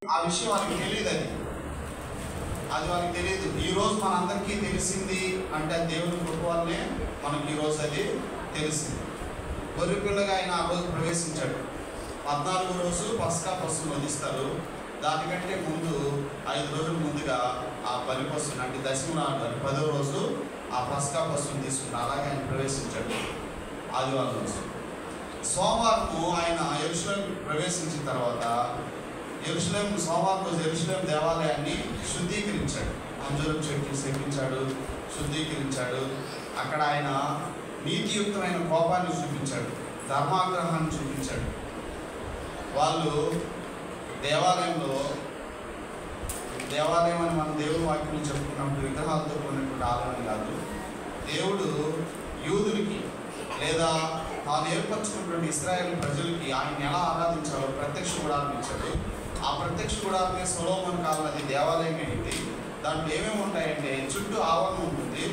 ఆ విషయం వాళ్ళకి తెలియదు. అది వాళ్ళకి తెలియదు. ఈరోజు మనందరికీ తెలిసింది అంటే దేవుని కృప వల్లనే మనకి ఈరోజు అది తెలిసింది. గొర్రెపిల్లగా ఆయన ఆ రోజు ప్రవేశించాడు. 14వ రోజు పస్కా పశువును వధిస్తారు. దానికంటే ముందు 5 రోజుల ముందుగా ఆ బలి పశువుని అంటే దశమనాడు 10వ రోజు ఆ పస్కా పశువుని తీసుకుని అలాగే ఆయన ప్రవేశించాడు. ఆదివారం రోజు. సోమవారము ఆయన యెరూషలేం ప్రవేశించిన తర్వాత సోమవారం రోజు యెరూషలేం దేవాలయాన్ని శుద్ధీకరించాడు. అంజూరపు చెట్టు శపించాడు, శుద్ధీకరించాడు. అక్కడ ఆయన నీతియుక్తమైన కోపాన్ని చూపించాడు, ధర్మాగ్రహాన్ని చూపించాడు. వాళ్ళు దేవాలయం అని మనం దేవుని వాక్యం చెప్పుకున్నప్పుడు విగ్రహాలతో కూడినటువంటి ఆలయం కాదు. దేవుడు యూదులకి లేదా తాను ఏర్పరచుకున్నటువంటి ఇశ్రాయేలు ప్రజలకి ఆయన ఎలా ఆరాధించాలో ప్రత్యక్ష గుడారం ఇచ్చాడు. ఆ ప్రత్యక్ష గుడారమే సొలొమోను కాలంలో అది దేవాలయం అయింది. దాంట్లో ఏమేమి ఉంటాయంటే చుట్టూ ఆవరణం ఉంటుంది.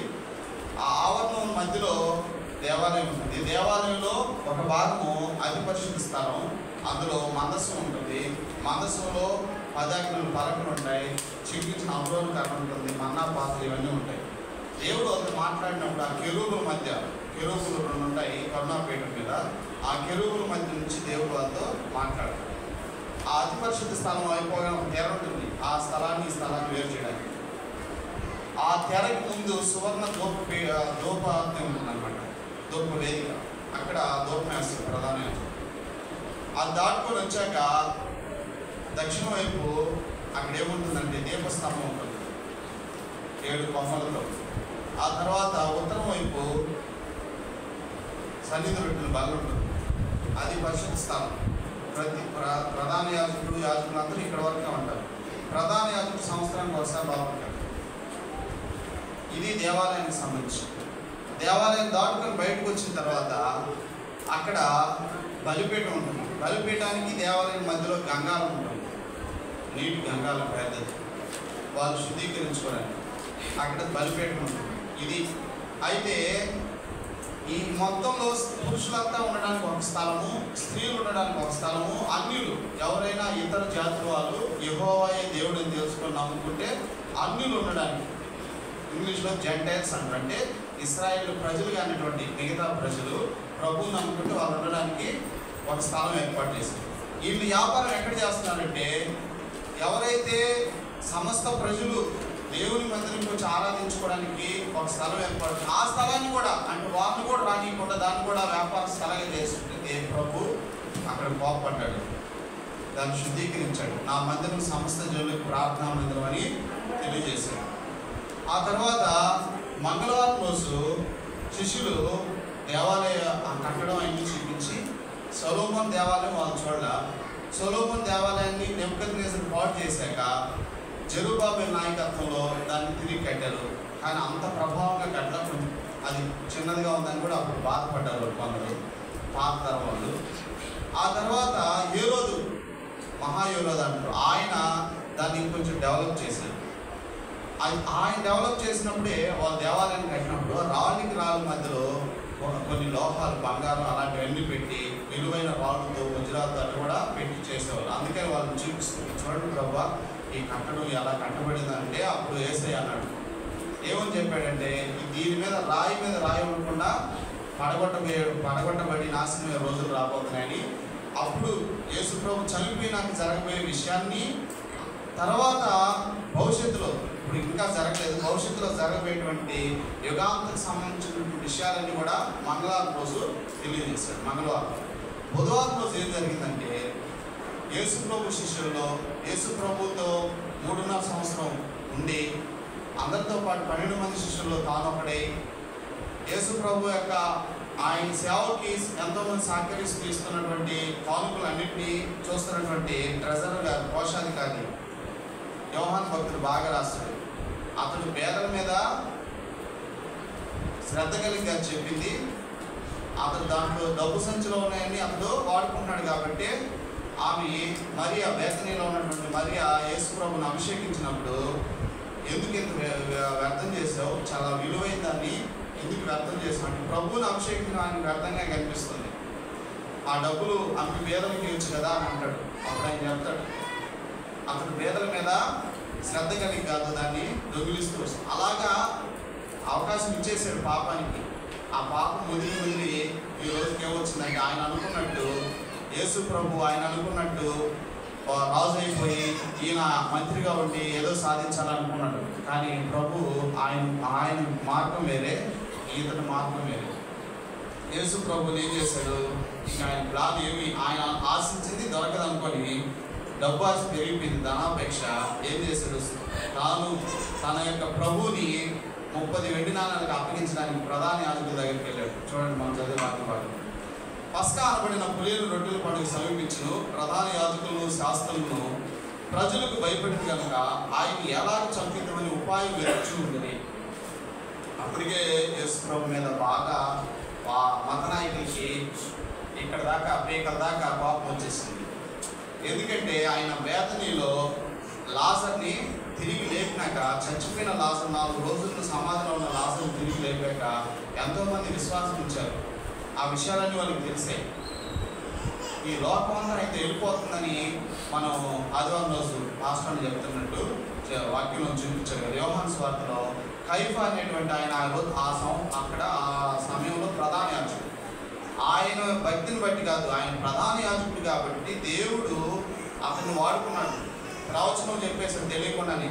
ఆ ఆవరణం మధ్యలో దేవాలయం ఉంటుంది. దేవాలయంలో ఒక భాగము అతి పరిశుద్ధ స్థలం, అందులో మందసం ఉంటుంది. మందసంలో 10 ఆజ్ఞలు పలకలు ఉంటాయి, చిక్కించిన అమరోలు కర్ర ఉంటుంది, మన్నా పాత్రలు ఇవన్నీ ఉంటాయి. దేవుడు అతను మాట్లాడినప్పుడు ఆ కెరూబుల మధ్య, కెరూబులు 2 ఉంటాయి కరుణాపీఠం మీద, ఆ కెరూబుల మధ్య నుంచి దేవుడు వాళ్ళతో మాట్లాడతాడు. ఆ అతి పరిశుద్ధ స్థలం అయిపోయిన ఒక తెర ఉంటుంది, ఆ స్థలాన్ని ఈ స్థలాన్ని వేరు చేయడానికి. ఆ తెరకి ముందు సువర్ణ ధూపం ఉంటుందన్నమాట, ధూప వేదిక. అక్కడ ధూపం వేస్తారు ప్రధాన. అది దాటుకొని వచ్చాక దక్షిణ వైపు అక్కడ ఏముంటుందంటే దీపస్తంభం ఉంటుంది 7 కొమ్మలతో. ఆ తర్వాత ఉత్తరం వైపు సన్నిధి రొట్టెల బల్ల ఉంటుంది. అది పరిశుద్ధ స్థలం. ప్రధాన యాజకులందరూ ఇక్కడ వరకే ఉంటారు. ప్రధాన యాజకుడు సంవత్సరానికి ఒకసారి బాగుంటాడు. ఇది దేవాలయానికి సంబంధించి. దేవాలయం దాటుకొని బయటకు వచ్చిన తర్వాత అక్కడ బలిపీఠం ఉంటుంది. బలిపీఠానికి దేవాలయం మధ్యలో గంగాలం ఉంటుంది, నీటి గంగాలం పెద్దది. వాళ్ళు శుద్ధీకరించుకోవడానికి అక్కడ బలిపీఠం ఉంటుంది. ఇది అయితే ఈ మొత్తంలో పురుషులంతా ఉండడానికి ఒక స్థలము, స్త్రీలు ఉండడానికి ఒక స్థలము, అన్యులు ఎవరైనా ఇతర జాతుల వాళ్ళు యెహోవాయే దేవుడిని తెలుసుకొని నమ్ముకుంటే అన్యులు ఉండడానికి, ఇంగ్లీష్లో జెంటైల్స్ అంటారు, అంటే ఇశ్రాయేలు ప్రజలు కానిటువంటి మిగతా ప్రజలు ప్రభువు నమ్ముకుంటే వాళ్ళు ఉండడానికి ఒక స్థలం ఏర్పాటు చేశారు. వీళ్ళు వ్యాపారం ఎక్కడ చేస్తున్నారంటే ఎవరైతే సమస్త ప్రజలు దేవుని మందిరంకి వచ్చి ఆరాధించుకోవడానికి ఒక స్థలం ఏర్పాటు, ఆ స్థలాన్ని కూడా అంటే వాళ్ళని కూడా రానియకుండా దాన్ని కూడా వ్యాపార స్థలంగా చేసుకుంటే ప్రభు అక్కడ కోపడ్డాడు, దాన్ని శుద్ధీకరించాడు. నా మందిరం సమస్త జనులకు ప్రార్థనా మందిరం అని తెలియజేశాడు. ఆ తర్వాత మంగళవారం రోజు శిష్యులు దేవాలయ కట్టడం అన్ని చూపించి సొలొమోను దేవాలయం వాళ్ళు చూడాల. సొలొమోను దేవాలయాన్ని నెబుకద్నెజరు పాడు చేశాక జెరుబ్బాబెలు నాయకత్వంలో దాన్ని తిరిగి కట్టారు. కానీ అంత ప్రభావంగా కట్టడం అది చిన్నదిగా ఉందని కూడా అప్పుడు బాధపడ్డారు కొందరు పాత తరం వాళ్ళు. ఆ తర్వాత హేరోదు, మహాయోరోదు అంటారు, ఆయన దాన్ని కొంచెం డెవలప్ చేశారు. ఆయన డెవలప్ చేసినప్పుడే వాళ్ళు దేవాలయాన్ని కట్టినప్పుడు రాళ్ళకి రాళ్ళ మధ్యలో కొన్ని లోహాలు, బంగారం అలాంటివన్నీ పెట్టి విలువైన రాళ్ళతో వజ్రాలతో కూడా పెట్టి చేసేవాళ్ళు. అందుకని వాళ్ళు చూపిస్తుంది, చూడండి ప్రభా ఈ కట్టడం ఎలా కట్టబడిందంటే అప్పుడు యేసయ్య అన్నాడు. ఏమని చెప్పాడంటే దీని మీద రాయి ఉండకుండా పడగొట్టబడి నాశనమయ్యే రోజులు రాబోతున్నాయని. అప్పుడు యేసు ప్రభు చనిపోయినాక జరగబోయే విషయాన్ని తర్వాత భవిష్యత్తులో, ఇప్పుడు ఇంకా జరగలేదు, భవిష్యత్తులో జరగబోయేటువంటి యుగాంతకు సంబంధించినటువంటి విషయాలన్నీ కూడా మంగళవారం రోజు తెలియజేశాడు. మంగళవారం. బుధవారం రోజు ఏం జరిగిందంటే యేసు ప్రభు శిష్యుల్లో యేసు ప్రభుతో 3.5 సంవత్సరం ఉండి అందరితో పాటు 12 మంది శిష్యుల్లో తాను ఒకడై యేసు ప్రభు యొక్క ఆయన సేవకి ఎంతోమంది సహకరిస్తూ ఇస్తున్నటువంటి కానుకలన్నింటినీ చూస్తున్నటువంటి ట్రెజరర్ గారు, కోశాధికారి యోహాను భక్తుడు బాగా రాస్తాడు. అతడు పేదల మీద శ్రద్ధ కలిగి చెప్పింది, అతడు దాంట్లో డబ్బు సంచిలో ఉన్నాయని అతడు వాడుకుంటున్నాడు. కాబట్టి ఆమె మరియా, బేతనీలో ఉన్నటువంటి మరియా యేసు ప్రభుని అభిషేకించినప్పుడు ఎందుకు ఇంత వ్యర్థం చేసావు, చాలా విలువైన దాన్ని ఎందుకు వ్యర్థం చేసావు అంటే ప్రభువుని అభిషేకించిన ఆయనకు వ్యర్థంగా కనిపిస్తుంది. ఆ డబ్బులు అన్ని పేదలకి ఇవ్వచ్చు కదా అని అంటాడు. అప్పుడు ఆయన చెప్తాడు, అతను మీద శ్రద్ధ కలిగి కాదు, దాన్ని దొంగిలిస్తూ వస్తుంది. అలాగా అవకాశం ఇచ్చేసాడు పాపానికి. ఆ పాపం ముదిరి ఈ రోజుకి ఏమొచ్చిందంటే ఆయన అనుకున్నట్టు యేసు ప్రభు ఆయన అనుకున్నట్టు రాజు అయిపోయి ఈయన మంత్రిగా ఉండి ఏదో సాధించాలనుకున్నాడు. కానీ ప్రభు ఆయన మార్గం వేరే, ఈతని మార్గం వేరే. యేసు ప్రభుని ఏం చేశాడు, ఇంకా ఆయన ప్లాన్ ఏమి, ఆయన ఆశించింది దొరకదనుకొని డబ్బు ఆశ పెరిగిపోయింది, ధనాపేక్ష. ఏం చేశాడు, తాను తన యొక్క ప్రభుని 30 వెండి నాణాలకు అప్పగించడానికి ప్రధాన యాజకుల దగ్గరికి వెళ్ళాడు. చూడండి మనం చదివే వాక్యం. పస్కా అనబడిన పులియలు రొట్టెల పండుగ సమీపించును. ప్రధాన యాజకులను శాస్త్రులను ప్రజలకు భయపడింది కనుక ఆయన ఎలాగ చంపిద్దామని ఉపాయం వెతుకుతూ ఉండేది. అప్పటికే యేసు ప్రభు మీద బాగా మత నాయకులకి ఇక్కడ దాకా పీకల దాకా కోపం వచ్చేసింది. ఎందుకంటే ఆయన బేతనీలో లాజర్ని తిరిగి లేపినాక, చచ్చిపోయిన లాజర్ 4 రోజులు సమాధిలో ఉన్న లాజర్ని తిరిగి లేపాక ఎంతోమంది విశ్వాసం ఉంచారు. ఆ విషయాలన్నీ వాళ్ళకి తెలిసాయి. ఈ లోకం అంతా అయితే వెళ్ళిపోతుందని మనం ఆదివారం రోజు పాస్టర్ చెప్తున్నట్టు వాక్యంలో చూపించారు కదా. యోహాను సువార్తలో కైఫా అనేటువంటి ఆయన అక్కడ ఆ సమయంలో ప్రధాన యాజకుడు. ఆయన భక్తిని బట్టి కాదు, ఆయన ప్రధాన యాజకుడు కాబట్టి దేవుడు అతన్ని వాడుకున్నాడు. ప్రవచనం చెప్పేసి తెలియకుండానే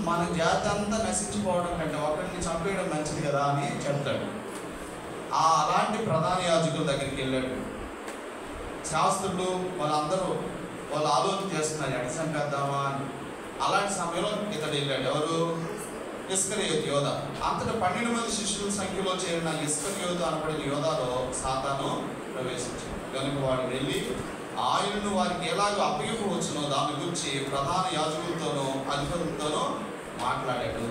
మన జాతి అంతా నశించిపోవడం కంటే ఒకరిని చంపేయడం మంచిది కదా అని చెప్తాడు. అలాంటి ప్రధాన యాజకుల దగ్గరికి వెళ్ళాడు. శాస్త్రులు వాళ్ళు ఆలోచన చేస్తున్నారు ఎక్కడ చంపేద్దామా అని. అలాంటి సమయంలో ఇతడు వెళ్ళాడు. ఎవరు? ఇస్కరియోతు యోధ. అంతటా 12 మంది శిష్యుల సంఖ్యలో చేరిన ఇస్కరియోతు అనబడిన యోధాలో సాతాను ప్రవేశించాడు. కనుక వాడు వెళ్ళి ఆయనను వారికి ఎలాగో అప్పగింపవచ్చునో దాని గురించి ప్రధాన యాజకులతోనూ అధిపతులతోనూ మాట్లాడాడు.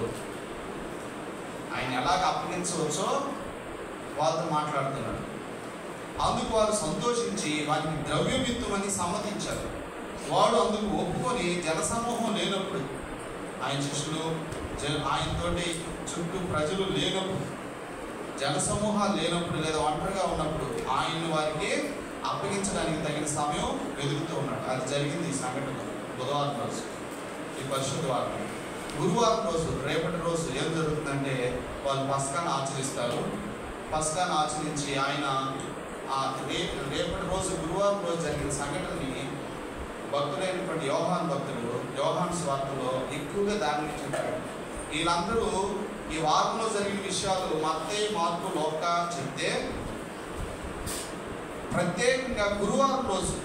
ఆయన ఎలాగ అప్పగించవచ్చో వాళ్ళతో మాట్లాడుతున్నాడు. అందుకు వారు సంతోషించి వారికి ద్రవ్యం ఇత్తుమని సమ్మతించారు. వాడు అందుకు ఒప్పుకొని జనసమూహం లేనప్పుడు, ఆయన శిష్యులు ఆయనతోటి చుట్టూ ప్రజలు లేనప్పుడు, జనసమూహాలు లేనప్పుడు లేదా ఒంటరిగా ఉన్నప్పుడు ఆయన్ని వారికి అప్పగించడానికి తగిన సమయం వెతుకుతూ ఉన్నాడు. అది జరిగింది ఈ సంఘటన బుధవారం రోజు, ఈ పరిశుద్ధ వారం. గురువారం రోజు, రేపటి రోజు ఏం జరుగుతుందంటే వాళ్ళు పస్కాను ఆచరిస్తారు. పస్కాను ఆచరించి ఆయన రేపటి రోజు గురువారం రోజు జరిగిన సంఘటనని భక్తులైనటువంటి యోహాను సువార్తలో ఎక్కువగా దాన్ని చెప్పాడు. వీళ్ళందరూ ఈ వారంలో జరిగిన విషయాలు మత్తయి, మార్కు, లూకా చెప్తే, ప్రత్యేకంగా గురువారం రోజు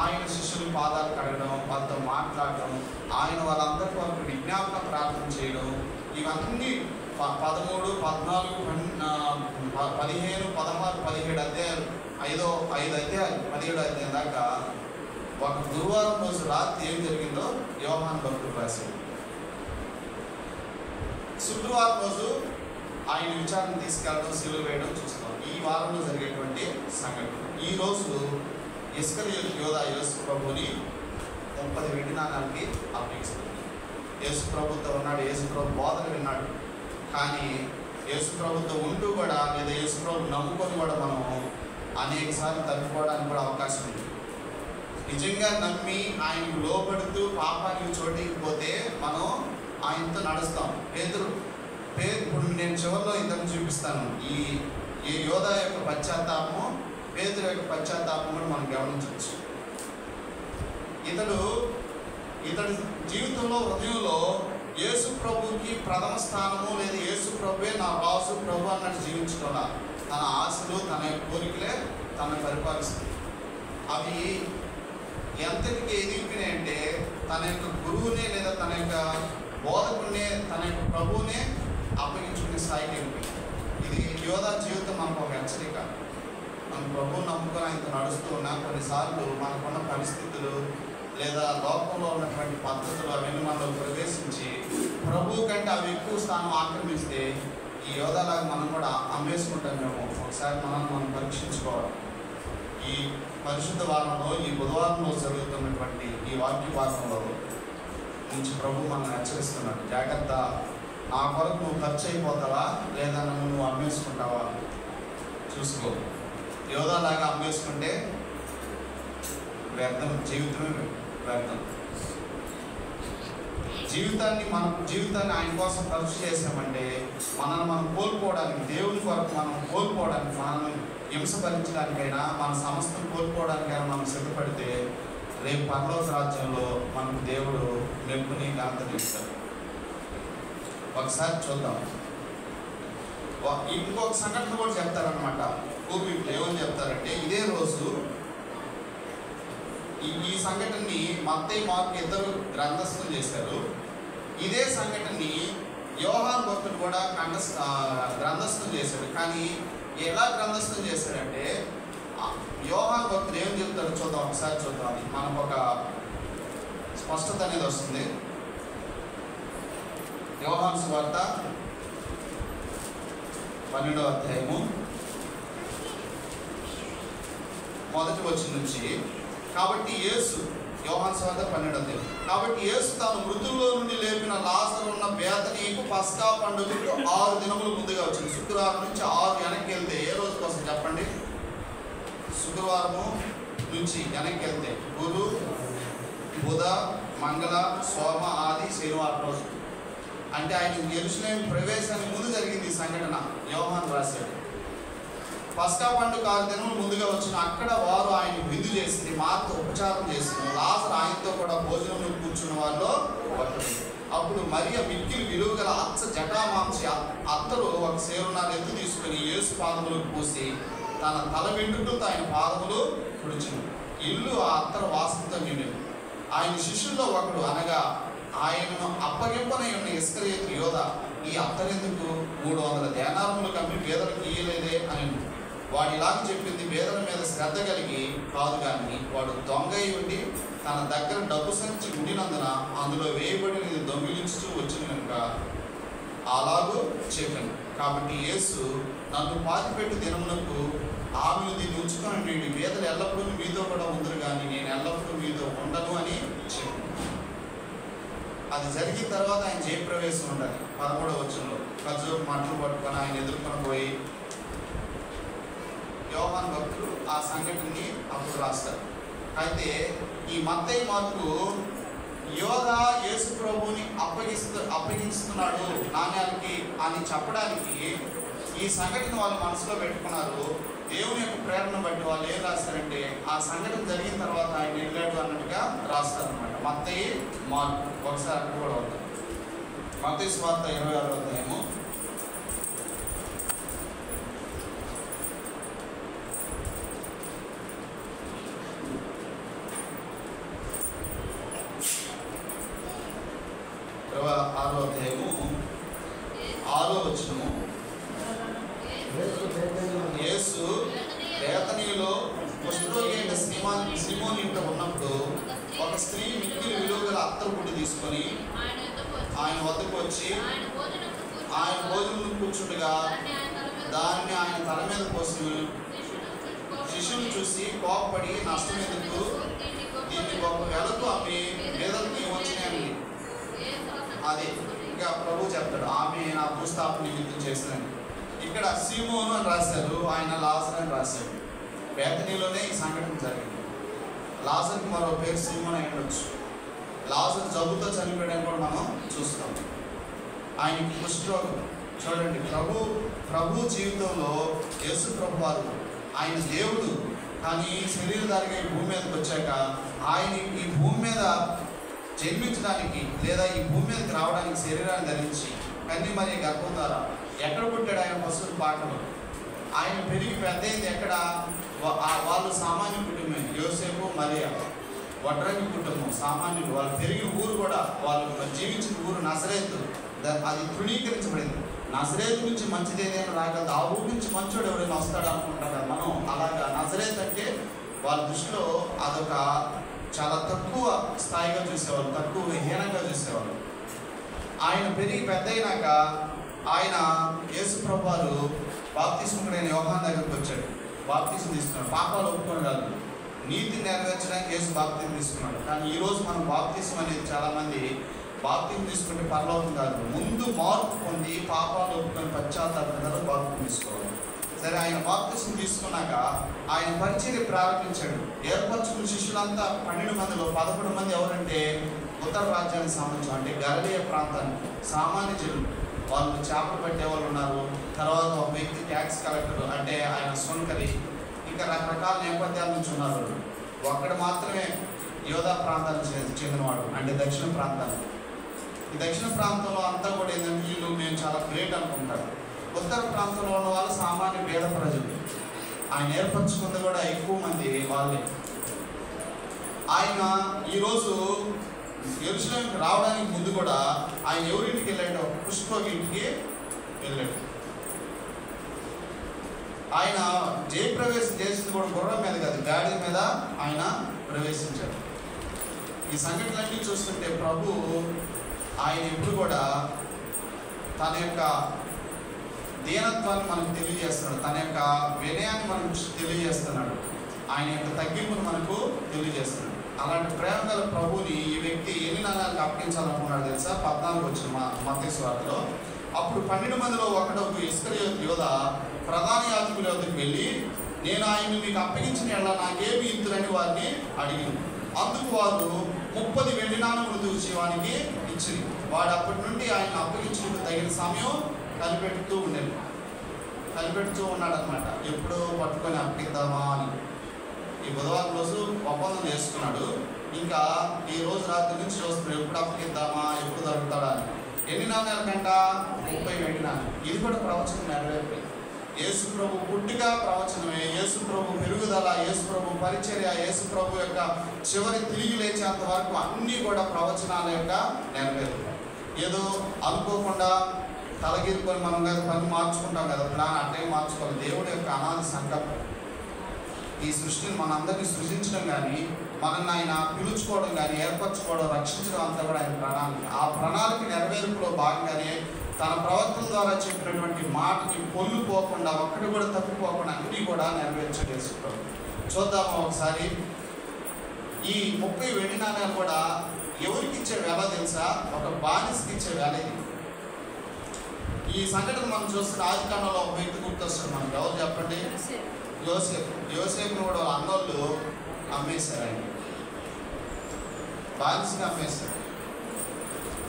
ఆయన శిష్యుల పాదాలు కడగడం, వాళ్ళతో మాట్లాడడం, ఆయన వాళ్ళందరి వరకు విజ్ఞాపన ప్రార్థన చేయడం, ఇవన్నీ 13, 14, 15, 16, 17 అధ్యాయాలు, 5 అధ్యాయాలు, 17 అధ్యాయం దాకా ఒక గురువారం రోజు రాత్రి ఏం జరిగిందో యోహాను భక్తుడు రాశాడు. శుక్రవారం రోజు ఆయన విచారణ తీసుకెళ్ళడం, సిలువ వేయడం చూస్తాం. ఈ వారంలో జరిగేటువంటి సంఘటన. ఈ రోజు ఇస్కరియోతు యోధ యేసు ప్రభుని 30 వెండి నాణాలకి అప్పగిస్తుంది. యేసు ప్రభుతో ఉన్నాడు, యేసు ప్రభు బోధన విన్నాడు. కానీ యేసు ప్రభుతో ఉంటూ కూడా లేదా యేసు ప్రభు నమ్ముకొని కూడా మనం అనేక సార్లు తప్పిపోవడానికి కూడా అవకాశం ఉంది. నిజంగా నమ్మి ఆయనకు లోబడుతూ పాపానికి చోటికి పోతే మనం ఆయనతో నడుస్తాం. ఇప్పుడు నేను చివరిలో ఇతను చూపిస్తాను. ఈ యోధ యొక్క పశ్చాత్తాపము, పేతురు యొక్క పశ్చాత్తాపం కూడా మనం గమనించవచ్చు. ఇతడి జీవితంలో, హృదయంలో యేసు ప్రభుకి ప్రథమ స్థానము లేదా యేసు ప్రభువే నా రాసు ప్రభు అన్నట్టు జీవించుకోవాలా. తన ఆశలు, తన కోరికలే తనను పరిపాలిస్తుంది. అవి ఎంతటికి ఎదిగిపోయినాయంటే తన యొక్క గురువునే లేదా తన యొక్క బోధకుడినే, తన యొక్క ప్రభువునే అప్పగించుకునే స్థాయికి వెళ్ళిపోయింది. ఇది యోధ జీవితం మనకు ఒక హెచ్చరిక. మనం ప్రభువుని నమ్ముకొని ఆయనతో నడుస్తూ ఉన్నా కొన్నిసార్లు మనకున్న పరిస్థితులు లేదా లోకంలో ఉన్నటువంటి పద్ధతులు అవన్నీ మనలో ప్రవేశించి ప్రభువు కంటే అవి ఎక్కువ స్థానం ఆక్రమిస్తే ఈ యోధాలాగా మనం కూడా అమ్మేసుకుంటామేమో. ఒకసారి మనం పరీక్షించుకోవాలి. ఈ పరిశుద్ధ వారంలో, ఈ బుధవారంలో జరుగుతున్నటువంటి ఈ వాక్య వారంలో నుంచి ప్రభు మనం హెచ్చరిస్తున్నాడు. జాగ్రత్త, నా కొరకు నువ్వు ఖర్చు అయిపోతావా లేదా నన్ను నువ్వు అమ్మేసుకుంటావా చూసుకో. యోధాలాగా అమ్మేసుకుంటే వ్యర్థం, జీవితమే వ్యర్థం. జీవితాన్ని ఆయన కోసం ఖర్చు చేసామంటే మనల్ని మనం కోల్పోవడానికి, దేవుని కొరకు మనం కోల్పోవడానికి, మనల్ని హింసపరించడానికైనా, మన సమస్యను కోల్పోవడానికైనా మనం సిద్ధపడితే రేపు పరలోక రాజ్యంలో మనకు దేవుడు మెప్పుని ఘనతని ఇస్తాడు. ఒకసారి చూద్దాం. ఇంకొక సంఘటన కూడా చెప్తారనమాట. పూర్వీకులు ఏమని చెప్తారంటే, ఇదే రోజు ఈ సంఘటనని మత్తయి, మార్కు ఇద్దరు గ్రంథస్థం చేశారు. ఇదే సంఘటనని యోహాను భక్తుడు కూడా గ్రంథస్థం చేశాడు. కానీ ఎలా గ్రంథస్థం చేశాడంటే, యోహాను భక్తుడు ఏం చెప్తాడో చూద్దాం, ఒకసారి చూద్దాం. అది మనకు ఒక స్పష్టత అనేది వస్తుంది. యోహాను సువార్త 12వ అధ్యాయము 1వ వచనం నుంచి. కాబట్టి యేసు, యోహాను సువార్త 12వ అధ్యాయం. కాబట్టి యేసు తాను మృతుల్లో నుండి లేపిన లాజరు ఉన్న బేతనీకు పస్కా పండుగకు 6 దినములు ముందుగా వచ్చింది. శుక్రవారం నుంచి 6 వెనక్కి వెళ్తే ఏ రోజు కోసం చెప్పండి? శుక్రవారము నుంచి వెనక్కి వెళ్తే గురు, బుధ, మంగళ, సోమ, ఆది, శనివారం రోజు. అంటే ఆయన యెరూషలేము ప్రవేశానికి ముందు జరిగింది ఈ సంఘటన. యోహాను రాశాడు. పస్కా పండుగ 6 దినములు ముందుగా వచ్చిన అక్కడ వారు ఆయన విందు చేసింది, మార్త ఉపచారం చేసింది, లాజరు ఆయనతో కూడా భోజనంలో కూర్చున్న వాళ్ళు ఒకరు. అప్పుడు మరియ మిక్కిలి విలువగల అచ్చ జటామాంసి అత్తరు ఒక సేవనాలు ఎత్తు తీసుకుని యేసు పాదములకు పూసి తన తల వెంట్రుకలతో ఆయన పాదములు తుడిచింది. ఇల్లు ఆ అత్తరు వాసనతో నిండింది. ఆయన శిష్యుల్లో ఒకడు, అనగా ఆయనను అప్పగింపనై ఉన్న ఇస్కరియోతు యోధ, ఈ అత్తరెందుకు 300 దేనారములు కమ్మి పేదలకు ఇయ్యలేదే అని వాడు ఇలాగ చెప్పింది పేదల మీద శ్రద్ధ కలిగి కాదు, కానీ వాడు దొంగ ఉండి తన దగ్గర డబ్బు సంచి ఉండినందున అందులో వేయబడినది దొంగిలించుతూ వచ్చిన కనుక అలాగూ చెప్పాను. కాబట్టి యేసు, నన్ను పాతిపెట్టు దినమునకు ఆమెను దీన్ని ఉంచుకొని నేను పేదలు ఎల్లప్పుడూ మీతో కూడా ఉందరు, కానీ నేను ఎల్లప్పుడూ మీతో ఉండను అని చెప్పాను. అది జరిగిన తర్వాత ఆయన జయప్రవేశం ఉండాలి. 13వ వచనంలో ఖర్జూర మట్టలు పట్టుకొని ఆయన ఎదుర్కొని పోయి యోహాను భక్తుడు ఆ సంఘటనని అప్పుడు రాస్తారు. అయితే ఈ మత్తయి, మార్కు యోధ యేసు ప్రభువుని అప్పగిస్తున్నాడు నాణ్యాలకి అని చెప్పడానికి ఈ సంఘటన వాళ్ళు మనసులో పెట్టుకున్నారు. దేవుని యొక్క ప్రేరణ బట్టి వాళ్ళు ఏం రాస్తారంటే, ఆ సంఘటన జరిగిన తర్వాత ఆయన వెళ్ళాడు అన్నట్టుగా రాస్తారనమాట. మత్తయి, మార్కు ఒకసారి అక్కడ కూడా ఉంటారు. మత్తయి సువార్త 26వ అధ్యాయము 26వ అధ్యాయము 6వ వచనము. యేసు బేతనీలో కుష్ఠరోగి అయిన సీమోను ఇంట ఉన్నప్పుడు ఒక స్త్రీ మిక్కిలి విలువగల అత్తరు గుడ్డి తీసుకొని ఆయన వద్దకు వచ్చి ఆయన భోజనం కూర్చుండగా దాన్ని ఆయన తల మీద పోసి శిష్యులు చూసి కోపపడి, నష్టం ఎందుకు, దీన్ని గొప్ప వెలకు అమ్మి పేదలకు వచ్చినాయని. అది ఇంకా ప్రభు చెప్తాడు, ఆమె నా భూస్థాపన నిమిత్తం చేసినని. ఇక్కడ సీమోను అని రాశారు, ఆయన లాజరు అని రాశారు. బేతనీలోనే ఈ సంఘటన జరిగింది. లాజర్కి మరో పేరు సీమోను అయి ఉండొచ్చు. లాజరు జబ్బుతో చనిపోయాడని కూడా మనం చూస్తాం. ఆయనకి కుష్ఠరోగం. చూడండి, ప్రభు జీవితంలో యేసు ప్రభు వారు ఆయన దేవుడు, కానీ శరీరధారిగా ఈ భూమి మీదకి వచ్చాక ఆయన ఈ భూమి మీద జన్మించడానికి లేదా ఈ భూమి మీదకి రావడానికి శరీరాన్ని ధరించి కన్ని మరి గర్భం ద్వారా ఎక్కడ పుట్టాడు? ఆయన పశువుల పాటలు. ఆయన పెరిగి పెద్దయింది ఎక్కడ? వాళ్ళు సామాన్య కుటుంబం. యోసేపు, మరియా వడ్రంగి కుటుంబం, సామాన్యులు. వాళ్ళు పెరిగిన ఊరు కూడా, వాళ్ళు జీవించిన ఊరు నజరేతు. అది తృణీకరించబడింది. నజరేతు నుంచి మంచిది ఏదైనా రాగలదు, ఆ ఊరి నుంచి మంచోడు ఎవరైనా వస్తాడు అనుకుంటాం కదా మనం. అలాగా నజరేతు అంటే వాళ్ళ దృష్టిలో అదొక చాలా తక్కువ స్థాయిగా చూసేవాళ్ళు, తక్కువ హీనంగా చూసేవాళ్ళు. ఆయన పెరిగి పెద్ద అయినాక ఆయన యేసు ప్రభువారు బాప్తిస్మకుడైన యోహాను దగ్గరికి వచ్చాడు. బాప్తిస్మం తీసుకున్నాడు. పాపాలు ఒప్పుకొని కాదు, నీతిని నెరవేర్చడానికి యేసు బాప్తిస్మం తీసుకున్నాడు. కానీ ఈరోజు మనం బాప్తిస్మం అనేది చాలామంది బాప్తిస్మం తీసుకుంటే పరలోకం కాదు, ముందు మార్పు పొంది పాపాలు ఒప్పుకొని పశ్చాత్తాపంతో బాప్తిస్మం తీసుకోవాలి. సరే, ఆయన బాప్తిస్మం తీసుకున్నాక ఆయన పరిచర్య ప్రారంభించాడు. ఏర్పరచుకున్న శిష్యులంతా 12 మందిలో 11 మంది ఎవరంటే ఉత్తర రాజ్యానికి సంబంధించిన అంటే గలిలయ ప్రాంతానికి సామాన్య జనులు, వాళ్ళు చేపలు పట్టే వాళ్ళు ఉన్నారు. తర్వాత ఒక వ్యక్తి ట్యాక్స్ కలెక్టర్ అంటే ఆయన సుంకరి, ఇంకా రకరకాల నేపథ్యాల నుంచి ఉన్నారు. ఒక్కడు మాత్రమే యోధా ప్రాంతానికి చెందినవాడు, అంటే దక్షిణ ప్రాంతానికి. ఈ దక్షిణ ప్రాంతంలో అంతా కూడా ఏంటంటే వీళ్ళు మేము చాలా గ్రేట్ అనుకుంటారు. ఉత్తర ప్రాంతంలో ఉన్న వాళ్ళు సామాన్య పేద ప్రజలు. ఆయన ఏర్పరచుకుంది కూడా ఎక్కువ మంది వాళ్ళే. ఆయన ఈరోజు యెరూషలేముకి రావడానికి ముందు కూడా ఆయన ఎవరింటికి వెళ్ళాడు? ఒక కుష్ఠరోగి ఇంటికి వెళ్ళాడు. ఆయన జయప్రవేశం చేసింది కూడా గుర్రం మీద కాదు, గాడిద మీద ఆయన ప్రవేశించాడు. ఈ సంఘటనలన్నీ చూస్తుంటే ప్రభు ఆయన ఎప్పుడు కూడా తన యొక్క దీనత్వాన్ని మనకు తెలియజేస్తున్నాడు, తన యొక్క వినయాన్ని మనకు తెలియజేస్తున్నాడు, ఆయన యొక్క తగ్గింపును మనకు తెలియజేస్తున్నాడు. అలాంటి ప్రేమ గల ప్రభుని ఈ వ్యక్తి ఎన్ని నాణాలకు అప్పగించాలనుకున్నాడు తెలుసా? 14 వచ్చిన మత్తయి సువార్తలో. అప్పుడు 12 మందిలో ఒకడు ఇస్కరియోతు యూదా ప్రధాన యాజకుల వద్దకు వెళ్ళి, నేను ఆయన్ని మీకు అప్పగించిన ఎడల నాకేమి ఇద్దురని వారిని అడిగింది. అందుకు వారు 30 వెండి నాణములు దూచి వానికి ఇచ్చింది. వాడు అప్పటి నుండి ఆయన అప్పగించుకుంటూ తగిన సమయం కనిపెడుతూ ఉన్నాడు అనమాట. ఎప్పుడు పట్టుకొని అప్పగిద్దామా అని. ఈ బుధవారం రోజు ఒప్పందం చేసుకున్నాడు. ఇంకా ఈ రోజు రాత్రి నుంచి చూస్తున్నాడు ఎప్పుడు అప్పగిద్దామా, ఎప్పుడు దొరుకుతాడా అని. ఎన్ని నాణ్యాలకంట? 30 వెండి నాణ్యాలు. ఇది కూడా ప్రవచనం నెరవేర్పే. యేసు ప్రభు పుట్టుక ప్రవచనమే, యేసు ప్రభు పెరుగుదల, యేసు ప్రభు పరిచర్య, యేసు ప్రభు యొక్క చివరి తిరిగి లేచేంత వరకు అన్నీ కూడా ప్రవచనాల యొక్క నెరవేర్పు. ఏదో అనుకోకుండా తలగిరుకొని మనం కదా పని మార్చుకుంటాం కదా, ప్లాన్ అట్టే మార్చుకోవాలి. దేవుడి యొక్క అనాది సంకల్పం. ఈ సృష్టిని మనందరినీ సృజించడం కానీ, మనల్ని ఆయన పిలుచుకోవడం కానీ, ఏర్పరచుకోవడం, రక్షించడం అంతా కూడా ఆయన ప్రణాళిక. ఆ ప్రణాళిక నెరవేర్పులో భాగంగానే తన ప్రవర్తన ద్వారా చెప్పినటువంటి మాటకి పొల్లు పోకుండా, ఒక్కటి కూడా తప్పిపోకుండా అన్నీ కూడా నెరవేర్చేసుకుంటాం. చూద్దామా ఒకసారి. ఈ 30 వెండి నాణ్యాలు కూడా ఎవరికి ఇచ్చే వేళ తెలుసా? ఒక బానిసకి ఇచ్చే వేళ ఇది. ఈ సంఘటన మనం చూస్తున్న ఆదికాండంలో ఒక వ్యక్తి గుర్తొస్తాడు మనకు. ఎవరు చెప్పండి? యోసేపును కూడా వాళ్ళ అన్నోళ్ళు అమ్మేశారు. ఆయన బానిసగా అమ్మేశారు.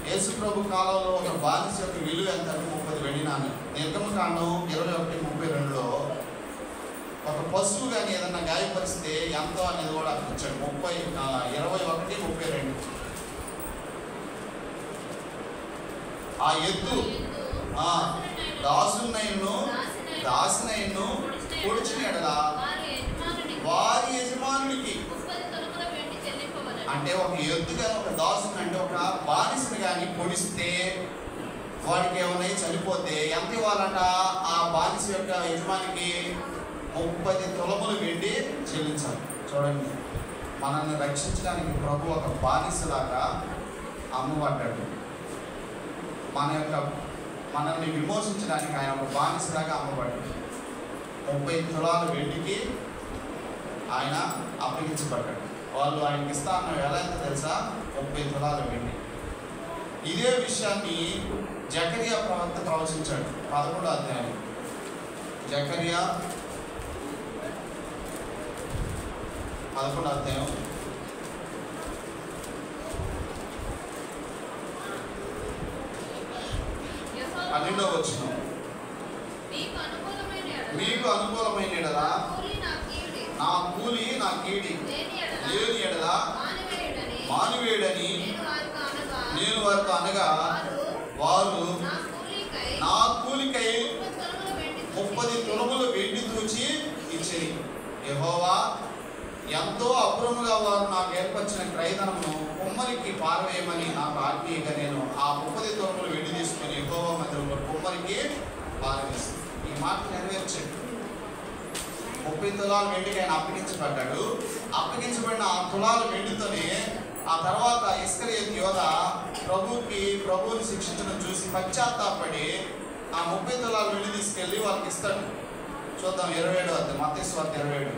యేసు ప్రభు కాలంలో ఒక బానిస యొక్క విలువ ఎంత? 30 వెండి నాణ్యాలు. నిర్గమకాండం 21:32లో ఒక పశువు కానీ ఏదన్నా గాయపరిస్తే ఎంతో అనేది కూడా ఇచ్చాడు. 21:32. ఆ ఎద్దు దాసునైను పొడిచిన ఎడల వారి యజమానుడికి, అంటే ఒక ఎద్దు కానీ ఒక దాసుని అంటే ఒక బానిసని కానీ పొడిస్తే, వాడికి ఏమన్నా చనిపోతే ఎంత ఇవ్వాలంట? ఆ బానిస యొక్క యజమానికి 30 తులములు వెండి చెల్లించాలి. చూడండి, మనల్ని రక్షించడానికి ప్రభు ఒక బానిసలాగా అమ్మబడ్డాడు. మనల్ని విమోచించడానికి ఆయన ఒక బానిసలాగా అమ్మబడ్డాడు. 30 తులాల వెండికి ఆయన అప్పగించబడ్డాడు. వాళ్ళు ఆయనకి ఇస్తా అన్న ఎలా ఎంత తెలుసా? 30 తులాల వెండి. ఇదే విషయాన్ని జకరియా ప్రవక్త ప్రవచించాడు. 11వ అధ్యాయం. జకరియా 11వ అధ్యాయం 12వ వచనం. మీకు అనుకూలమైన ఎడలా నా కూలి నా కీడి లేని ఎడలా మానివేయడని నేను వారితో అనగా, వారు నా కూలికై 30 తులములు వెండి తూచి ఇచ్చిరి. యెహోవా ఎంతో అపురముగా వారు నాకు ఏర్పరిచిన క్రయధనమును కుమ్మరికి పారవేయమని నాకు ఆజ్ఞగా నేను ఆ 30 తులములు వెండి తీసుకొని యెహోవా మందిరంలో కుమ్మరికి పారవేస్తాను. ఈ మాట నెరవేర్చాడు. 30 తులాల వెండికి ఆయన అప్పగించబడ్డాడు. అప్పగించబడిన ఆ తులాల వెండితోనే ఆ తర్వాత ఇస్కరియోతు యూదా ప్రభువుని శిక్షించడం చూసి పశ్చాత్తాపడి ఆ 30 తులాల వెండి తీసుకెళ్ళి వాళ్ళకి ఇస్తాడు. చూద్దాం 27వ అధ్యాయం, మత్తయి సువార్త 27.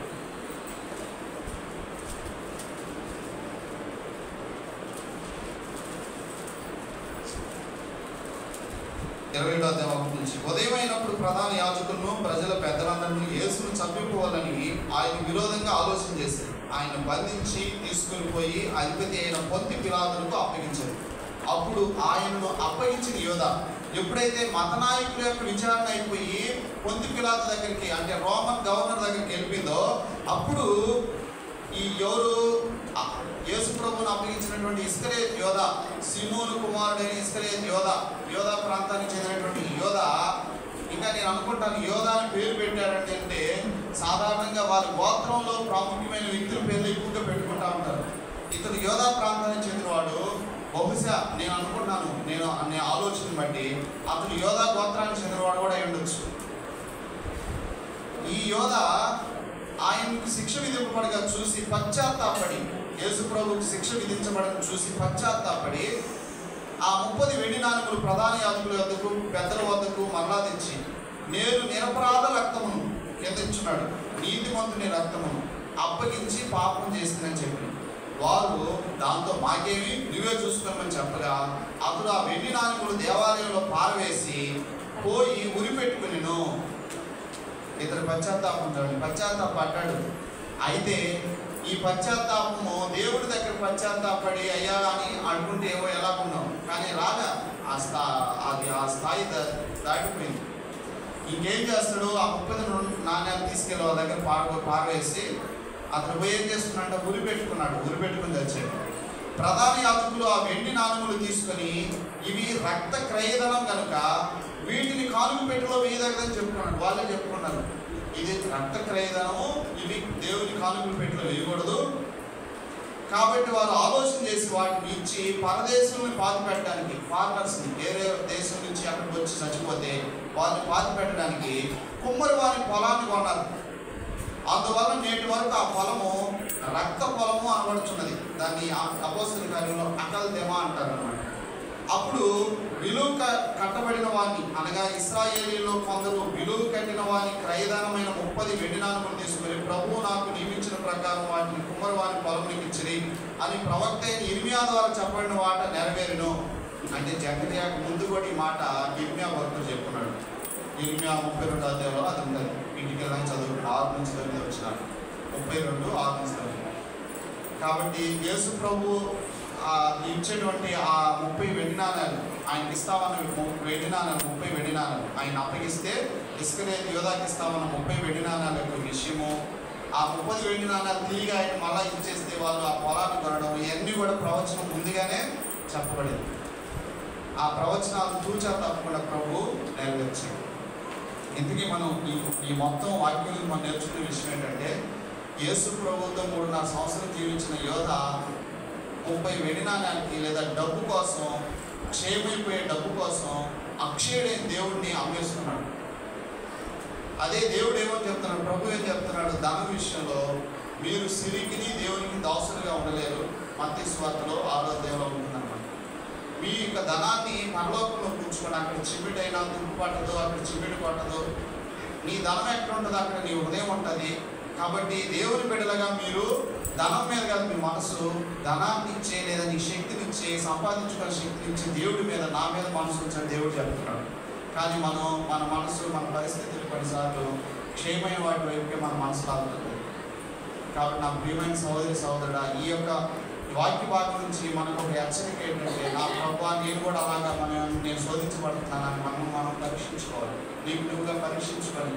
27వ అధ్యాయం 1 నుంచి. ఉదయమైనప్పుడు ప్రధాన యాజకులను ప్రజల పెద్దలందరినీ యేసును చంపిపోవాలని ఆయన విరోధంగా ఆలోచన చేశారు. ఆయన బంధించి తీసుకుని పోయి అధిపతి అయిన పొంతి పిలాతులకు అప్పగించారు. అప్పుడు ఆయనను అప్పగించిన యోధా ఎప్పుడైతే మత నాయకుల యొక్క విచారణ అయిపోయి పొంతి పిలాతు దగ్గరికి, అంటే రోమన్ గవర్నర్ దగ్గరికి వెళ్ళిపోయిందో, అప్పుడు ఈ ఎవరు యేసు ప్రభువును అప్పగించినటువంటి ఇస్కరియోతు యోధా, సిమోను కుమారుడైన ఇస్కరియోతు యోధా ప్రాంతానికి చెందినటువంటి యోధా, ఇంకా నేను అనుకుంటాను యోధా అని పేరు పెట్టారంటే సాధారణంగా వారి గోత్రంలో ప్రాముఖ్యమైన వ్యక్తుల పేర్లు ఎక్కువగా పెట్టుకుంటా ఉంటారు. ఇతడు యోధా ప్రాంతానికి చెందినవాడు. బహుశా నేను అనుకుంటున్నాను, నేను ఆలోచన బట్టి అతను యోధా గోత్రానికి చెందినవాడు కూడా అయి ఉండొచ్చు. ఈ యోధా ఆయనకు శిక్ష విధింపబడగా చూసి పశ్చాత్తాపడి, యేసు ప్రభువుకు శిక్ష విధించబడని చూసి పశ్చాత్తాపడి ఆ 30 వెండి నాణెములు ప్రధాన యాజకుల వద్దకు పెద్దల వద్దకు మరలా తెచ్చి, నేను నిరపరాధ రక్తమును కిందించున్నాడు, నీతిమంతుని రక్తమును అప్పగించి పాపం చేసిందని చెప్పి, వారు దాంతో మాకేమి నువ్వే చూసుకోమని చెప్పగా అతడు ఆ వెండి నాణెములు దేవాలయంలో పారవేసి పోయి ఉరిపెట్టుకునేను. ఇతడు పశ్చాత్తాపడ్డాడు. అయితే ఈ పశ్చాత్తాపము దేవుడి దగ్గర పశ్చాత్తాపడి అయ్యా అని అనుకుంటే ఏమో ఎలాగున్నాం, కానీ రాగా ఆ స్థాయి దాటిపోయింది. ఇంకేం చేస్తాడు, ఆ 30 నాణ్యాలు తీసుకెళ్ళి వాళ్ళ దగ్గర పారవేసి అతను పోయి ఏం చేస్తున్నాడంటే ఉరిపెట్టుకుని తెచ్చాడు. ప్రధాన యాజకులు ఆ వెండి నాణెములు తీసుకొని, ఇవి రక్త క్రయధనం కనుక వీటిని కానుక పెట్టెలో వేయదగదని చెప్పుకున్నాడు. వాళ్ళే చెప్పుకున్నారు, ఇది రక్త క్రయధనము, ఇవి దేవుని కానుకల పెట్టెలో వేయకూడదు. కాబట్టి వారు ఆలోచన చేసి వాటిని ఇచ్చి పరదేశంలో పాతి పెట్టడానికి, ఫార్మర్స్ని వేరే దేశం నుంచి అక్కడికి వచ్చి చచ్చిపోతే వారిని పాతి పెట్టడానికి కుమ్మరి వారి పొలాన్ని కొన్నారు. అందువల్ల నేటి వరకు ఆ పొలము రక్త పొలము అనబడుతున్నది. దాన్ని అపోస్తలుల కార్యంలో అకల్దెమా అంటారు అన్నమాట. అప్పుడు విలువ కట్టబడిన వారిని, అనగా ఇశ్రాయేలీలో కొందరు విలువ కట్టిన వారిని క్రయదానమైన 30 వెండి నాణెములు తీసుకుని, ప్రభువు నాకు నియమించిన ప్రకారం వాటిని కుమ్మరి వారి పొలంలోకి ఇచ్చిరి అని ప్రవక్త అయిన ఇర్మియా ద్వారా చెప్పబడిన మాట నెరవేరును. అంటే జకర్యాకు ముందు కూడా ఈ మాట ఇర్మియా భక్తుడు చెప్పుకున్నాడు. ఇర్మియా 32వ అధ్యాయంలో అది ఉంటుంది. ఇంటికి వెళ్ళడానికి చదువుకున్నాడు. 6 నుంచి 9 వచ్చినాడు. 32, 6 నుంచి 9. కాబట్టి యేసు ప్రభు ఇచ్చేటువంటి ఆ 30 వెండి నాణాలు ఆయనకి ఇస్తామన్న 30 వెండి నాణాలు ఆయన అప్పగిస్తే ఇస్కరియోతు యోధాకి ఇస్తామన్న 30 వెండి నాణాల యొక్క విషయము, ఆ 30 వెండి నాణాలు తిరిగి ఆయన మళ్ళా ఇచ్చేస్తే వాళ్ళు ఆ పొలాన్ని కొనడం, ఇవన్నీ కూడా ప్రవచనం ముందుగానే చెప్పబడింది. ఆ ప్రవచనాలు తూచా తప్పకుండా ప్రభు నెరవేర్చాడు. ఇందుకే మనం ఈ మొత్తం వాక్యం మనం నేర్చుకునే విషయం ఏంటంటే, యేసు ప్రభుతో 3.5 సంవత్సరం జీవించిన యోధా 30 వెండి నాణ్యానికి లేదా డబ్బు కోసం, క్షయమైపోయే డబ్బు కోసం అక్షయుడైన దేవుడిని అమ్మేసుకున్నాడు. అదే దేవుడు ఏమో చెప్తున్నాడు, ప్రభు ఏం చెప్తున్నాడు, ధనం విషయంలో మీరు సిరికిని దేవునికి దాసులుగా ఉండలేరు. మత్తయి సువార్తలో 6వ అధ్యాయంలో ఉంటుందన్నమాట. మీ యొక్క ధనాన్ని పరలోకంలో కూర్చుకోండి. అక్కడ చిమ్మిటైనా తుప్పు పట్టదు, అక్కడ చిమ్మిడి పట్టదు. నీ ధనం ఎక్కడ ఉంటుంది అక్కడ నీ హృదయం ఉంటుంది. కాబట్టి దేవుని బిడ్డలుగా మీరు ధనం మీద కాదు, మీ మనసు ధనాన్ని ఇచ్చే లేదా నీ శక్తినిచ్చే, సంపాదించుకునే శక్తినిచ్చే దేవుడి మీద, నా మీద మనసు ఉంచని దేవుడు చెప్తున్నాడు. కానీ మన మనసు, మన పరిస్థితులు కొన్నిసార్లు క్షేమైన వాటి వైపుకే మన మనసు లాగుతుంది. కాబట్టి నా ప్రియమైన సహోదరుడా, ఈ యొక్క వాక్య భాగం నుంచి మనకు ఒక హెచ్చరిక ఏంటంటే, నా ప్రభువా నేను కూడా అలాగా నేను శోధించబడుతున్నానని మనం పరీక్షించుకోవాలి. నీకు నువ్వుగా పరీక్షించుకొని,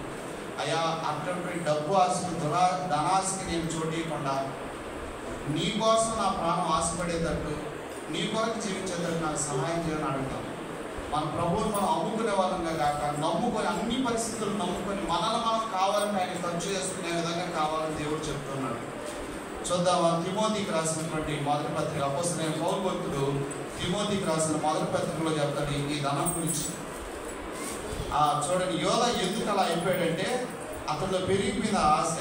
అయ్యా అటువంటి డబ్బు ఆశకు ధనాశకి నేను చోటీయకుండా నీ కోసం నా ప్రాణం ఆశపడేటట్టు, నీ కొరకు జీవించేటట్టు నాకు సహాయం చేయని అడుగుతాను. మన ప్రభువుని మనం అమ్ముకునే వాళ్ళంగా కాక, నమ్ముకొని అన్ని పరిస్థితులు నమ్ముకొని మనల్ని మనం కావాలంటే ఆయన ఖర్చు చేసుకునే విధంగా కావాలని దేవుడు చెప్తున్నాడు. చూద్దామా, తిమోతికి రాసినటువంటి మొదటి పత్రిక, అపోస్తలుడైన పౌలు భక్తుడు తిమోతికి రాసిన మొదటి పత్రికలో చెప్తాడు ఈ ధనం గురించి. చూడండి, యోధా ఎందుకు అలా అయిపోయాడంటే అతనిలో పెరిగిపోయిన ఆశ.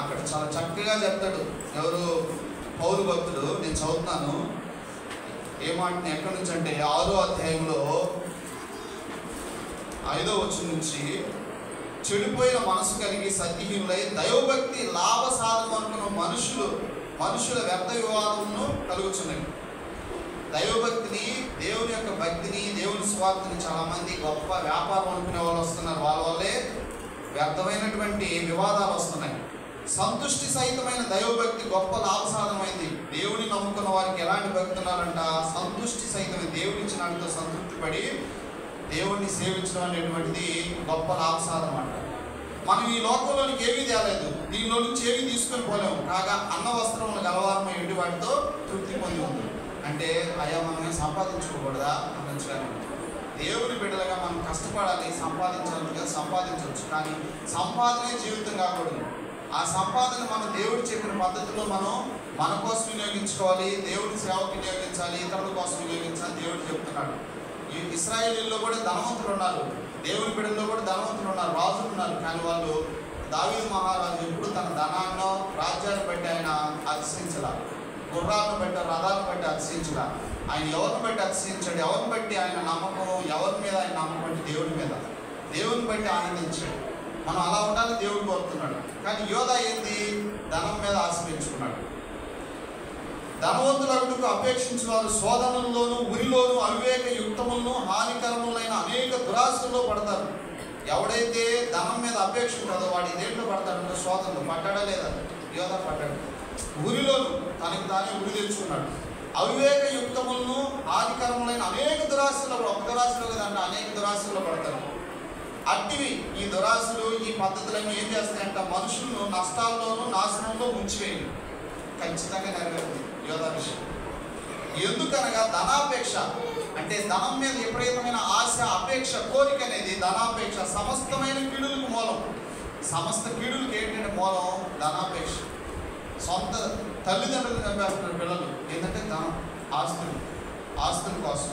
అక్కడ చాలా చక్కగా చెప్తాడు ఎవరు, పౌలు భక్తుడు. నేను చదువుతున్నాను ఏమాటని ఎక్కడి నుంచి అంటే 6వ అధ్యాయంలో 5వ వచనం నుంచి, చెడిపోయిన మనసు కలిగి సత్యహీనులై దైవభక్తి లాభ సాధనం అనుకున్న మనుషుల వ్యర్థ వివాదమును కలుగుచున్నాయి. దైవభక్తిని, దేవుని యొక్క భక్తిని, దేవుని స్వార్థని చాలామంది గొప్ప వ్యాపారం అనుకునే వాళ్ళు వస్తున్నారు. వాళ్ళ వల్లే వ్యర్థమైనటువంటి వివాదాలు వస్తున్నాయి. సంతుష్టి సహితమైన దైవభక్తి గొప్ప లాభసాధనమైంది. దేవుని నమ్ముకున్న వారికి ఎలాంటి భక్తి ఉన్నారంట? సంతుష్టి సహితమైన దేవుని ఇచ్చిన వాటితో సంతృప్తి పడి దేవుణ్ణి సేవించడం అనేటువంటిది గొప్ప లాభసాధనం అంట. మనం ఈ లోకంలోనికి ఏమీ తేలేదు, దీనిలో నుంచి ఏమీ తీసుకొని పోలేము. కాగా అన్న వస్త్రములు గలవారమై ఉండి వాటితో తృప్తి పొంది ఉంది. అంటే అయ్యా మనం సంపాదించుకోకూడదా అన్నట్టుగానే దేవుని బిడ్డలుగా మనం కష్టపడాలి, సంపాదించాలి, సంపాదించవచ్చు. కానీ సంపాదనే జీవితం కాకూడదు. ఆ సంపాదన మనం దేవుడు చెప్పిన పద్ధతిలో మనం మన కోసం వినియోగించుకోవాలి, దేవుడి సేవకు వినియోగించాలి, ఇతరుల కోసం వినియోగించాలి. దేవుడు చెప్తున్నాడు. ఈ ఇశ్రాయేలీల్లో కూడా ధనవంతులు ఉన్నారు, దేవుని బిడ్డల్లో కూడా ధనవంతులు ఉన్నారు, రాజులు ఉన్నారు. కానీ వాళ్ళు దావీదు మహారాజు ఎప్పుడు తన ధనాన్నో రాజ్యాన్ని బట్టి ఆయన అతిశయించలా, గుర్రాలను బట్టి రథాలను బట్టి అతిశయించలా. ఆయన ఎవరిని బట్టి అతిశయించాడు? ఎవరిని బట్టి ఆయన నమ్మకం, ఎవరి మీద ఆయన నమ్మకం అంటే దేవుని మీద, దేవుని బట్టి ఆనందించాడు. మనం అలా ఉండాలని దేవుడు కోరుతున్నాడు. కానీ యోధా ఏంది? ధనం మీద ఆశ పెంచుకున్నాడు. ధనవంతులకు అపేక్షించిన వారు శోధనల్లోనూ ఉరిలోనూ అవివేక యుక్తములను హానికరములైన అనేక దురాశల్లో పడతారు. ఎవడైతే ధనం మీద అపేక్ష ఉంటుందో వాడి దేంట్లో పడతాడంటే శోధనలు. పడ్డాడా లేదా? యోధా పడ్డాడు. ఉరిలోను తనకి తానే ఉరి తెచ్చుకున్నాడు. అవివేక యుక్తములను హానికరములైన అనేక దురాశల్లో, ఒక దురాశలో కదంటే అనేక దురాశల్లో పడతారు. అట్టివి ఈ దురాశలు, ఈ పద్ధతులన్నీ ఏం చేస్తాయంట? మనుషులను నష్టాల్లోనూ నాశనంలో ముంచివేయండి. ఖచ్చితంగా నెరవేరుతుంది యోధా విషయం. ఎందుకనగా ధనాపేక్ష అంటే ధనం మీద విపరీతమైన ఆశ, అపేక్ష, కోరిక అనేది ధనాపేక్ష సమస్తమైన కీడులకు మూలం. సమస్త కీడులకు ఏంటంటే మూలం ధనాపేక్ష. సొంత తల్లిదండ్రులు చంపేస్తున్నారు పిల్లలు. ఏంటంటే ధనం, ఆస్తుల కోసం.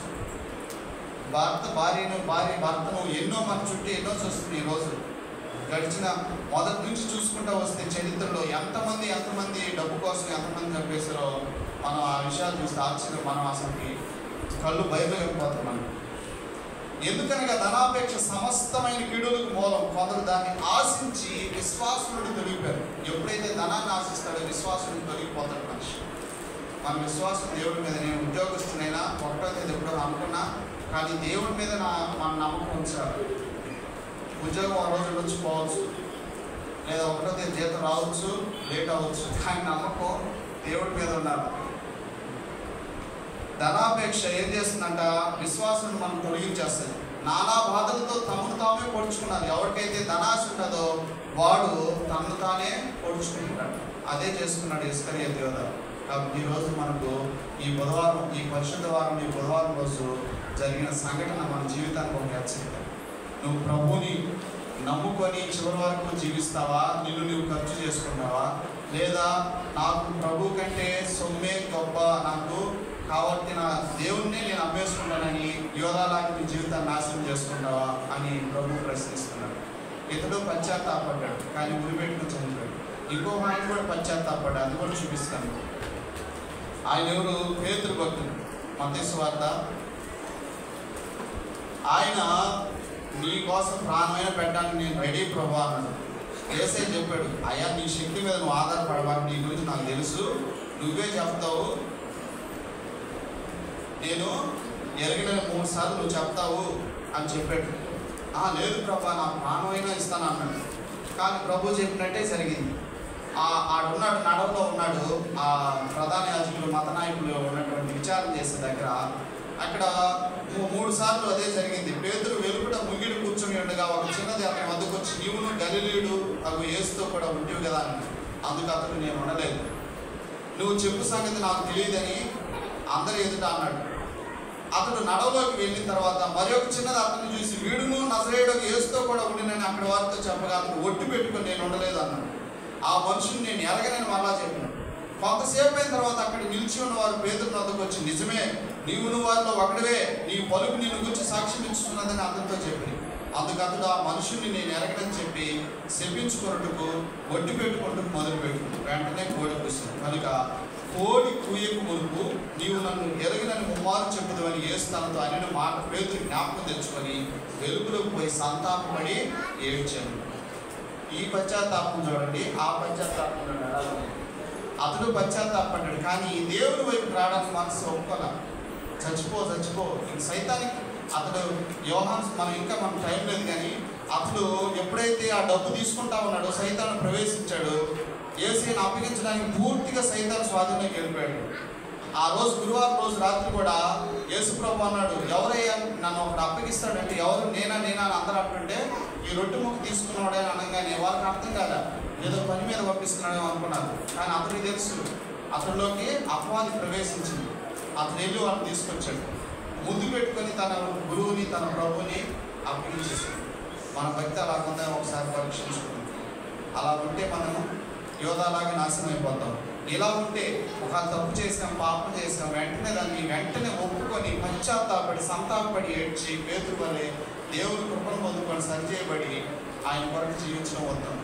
భార్య భర్తను ఎన్నో మన చుట్టూ ఎన్నో చూస్తుంది. ఈరోజు గడిచిన మొదటి నుంచి చూసుకుంటూ వస్తే చరిత్రలో ఎంతమంది డబ్బు కోసం ఎంతమంది చంపేశారో మనం ఆ విషయాలు చూస్తే ఆశ్చర్యం. మనం అసలుకి కళ్ళు భయపడిపోతాం. మనం ఎందుకనగా ధనాపేక్ష సమస్తమైన కీడులకు మూలం. కొందరు దాన్ని ఆశించి విశ్వాసం నుండి తొలగిపోయారు. ఎప్పుడైతే ధనాన్ని ఆశిస్తాడో విశ్వాసం నుండి తొలగిపోతాడు మనిషి. మన విశ్వాసం దేవుడి మీద. నేను ఉద్యోగస్తునైనా 1వ తేదీ ఎప్పుడో అనుకున్నా, కానీ దేవుడి మీద మన నమ్మకం ఉంచాలి. ఉద్యోగం ఒక రోజు వచ్చి పోవచ్చు, లేదా 1వ తేదీ జీతం రావచ్చు, లేట్ అవ్వచ్చు, కానీ నమ్మకం దేవుడి మీద ఉండాలి. ధనాపేక్ష ఏం చేస్తుందంట? విశ్వాసం మనం తొలగించేస్తుంది. నానా బాధలతో తమను తామే పొడుచుకున్నారు. ఎవరికైతే ధనాశ ఉంటుందో వాడు తమను తానే పొడుచుకుంటాడు. అదే చేసుకున్నాడు ఇస్కరియోతు యోధా. కాబట్టి ఈరోజు మనకు ఈ బుధవారం, ఈ పరిశుద్ధ వారం, ఈ బుధవారం రోజు జరిగిన సంఘటన మన జీవితానికి ఒక హెచ్చరిక. నువ్వు ప్రభువుని నమ్ముకొని చివరి వరకు జీవిస్తావా? నిన్ను నువ్వు ఖర్చు చేసుకుంటావా? లేదా నాకు ప్రభు కంటే సొమ్మే గొప్ప, నాకు కాబట్టి నా దేవుణ్ణి నేను అమ్మేసుకుంటానని యోధాలాగా నీ జీవితాన్ని నాశనం చేసుకుంటావా అని ప్రభు ప్రశ్నిస్తున్నాడు. ఇతడు పశ్చాత్తాపడ్డాడు, కానీ ఉరిపెట్టుకుని చనిపోయాడు. ఇంకొక ఆయన కూడా పశ్చాత్తాపడ్డాడు, అది కూడా చూపిస్తాను. ఆయన ఎవరు? పేతురు భక్తుడు. మత్తయి సువార్త. ఆయన నీ కోసం ప్రాణమైన పెట్టడానికి నేను రెడీ ప్రభు అన్నాడు. యేసయ్య చెప్పాడు, అయ్యా నీ శక్తి మీద నువ్వు ఆధారపడవాలి, నీ గురించి నాకు తెలుసు, నువ్వే చెప్తావు, నేను ఎరిగిన 3 సార్లు నువ్వు చెప్తావు అని చెప్పాడు. లేదు ప్రభా, నా ప్రాణమైనా ఇస్తాను అన్నాడు. కానీ ప్రభు చెప్పినట్టే జరిగింది. ఆడున్నాడు, నడవలో ఉన్నాడు. ఆ ప్రధాన యాజకులు, మత నాయకులు ఉన్నటువంటి విచారణ చేసే దగ్గర అక్కడ 3 సార్లు అదే జరిగింది. పేతురు వెలుపట ముంగిడి కూర్చొని ఉండగా ఒక చిన్నది అతని వద్దకు వచ్చి, నీవును గలిలీయుడు అవి యేసుతో కూడా ఉండేవి కదా అని. అందుకు అతడు, నేను ఉండలేదు, నువ్వు చెప్పు సంగతి నాకు తెలియదని అందరి ఎదుట అన్నాడు. అతడు నడవలోకి వెళ్ళిన తర్వాత మరొక చిన్నది అతన్ని చూసి, వీడును నజరేయుడు యేసుతో కూడా ఉండినని అక్కడ వారితో చెప్పగా అతను ఒట్టు పెట్టుకొని నేను ఉండలేదు అన్నాడు. ఆ మనుషుని నేను ఎరగనని మళ్ళా చెప్పినాడు. కొంతసేపు అయిన తర్వాత అక్కడ నిలిచి ఉన్న వారు పేతురు వద్దకు వచ్చి, నిజమే, నీవును వారిలో ఒకడివే, నీ పలుకు నిన్ను గురించి సాక్ష్యం ఇస్తున్నదని అతనితో చెప్పింది. అందుకు అతడు ఆ మనుషుని నేను ఎరగనని చెప్పి శపించుకొనుటకు ఒడ్డు పెట్టుకుంటూ మొదలుపెట్టుకుంటు. వెంటనే కోడి కూర్చుంది. కనుక కోడి కూయకు మునుపు నీవు నన్ను ఎరగినని ముమ్మారు చెప్పుదని యేసు తనతో అనిన మాట పేతురు జ్ఞాపకం తెచ్చుకొని వెలుగులోకి పోయి సంతాపపడి ఏడ్చాను. ఈ పశ్చాత్తాపం చూడండి, ఆ పశ్చాత్తాపం చూడండి. అతడు పశ్చాత్తాపడ్డాడు, కానీ దేవుని వైపు రావడానికి మనసు ఒప్పుకోలే. చచ్చిపో ఇంక సైతానికి అతడు యోహాను, మనం ఇంకా మనకు టైం లేదు కానీ అతడు ఎప్పుడైతే ఆ డబ్బు తీసుకుంటా ఉన్నాడో సైతాను ప్రవేశించాడు. యేసుని అప్పగించడానికి పూర్తిగా సైతాను స్వాధీనంలోకి వెళ్ళిపోయాడు. ఆ రోజు గురువారం రోజు రాత్రి కూడా యేసు ప్రభు అన్నాడు, ఎవరయ్యా నన్ను ఒకడు అప్పగిస్తాడంటే ఎవరు నేనా నేనా అని అందరూ అంటుంటే ఈ రొట్టె ముక్క తీసుకున్నాడే అని అనగానే వాళ్ళకి అర్థం కాదా, ఏదో పని మీద పంపిస్తున్నాడేమో అనుకున్నారు. కానీ అతడికి తెలుసు అతడిలోకి అపవాది ప్రవేశించింది. అతను వెళ్ళి వాళ్ళని తీసుకొచ్చాడు. ముద్దు పెట్టుకొని తన గురువుని తన ప్రభుని అప్పగించేసాడు. మన భక్తి అలా ఉందా ఒకసారి పరీక్షించుకుంటాం. అలా ఉంటే మనము యోధాలాగా నాశనం అయిపోతాం. ఇలా ఉంటే ఒక తప్పు చేసాం, పాపం చేసాం, వెంటనే ఒప్పుకొని పశ్చాత్తాపడి సంతాపడి ఏడ్చి పేతురు వలె దేవుని కృపను పొందుకొని సరిచేయబడి ఆయన కొరకు జీవించడం వద్దాం.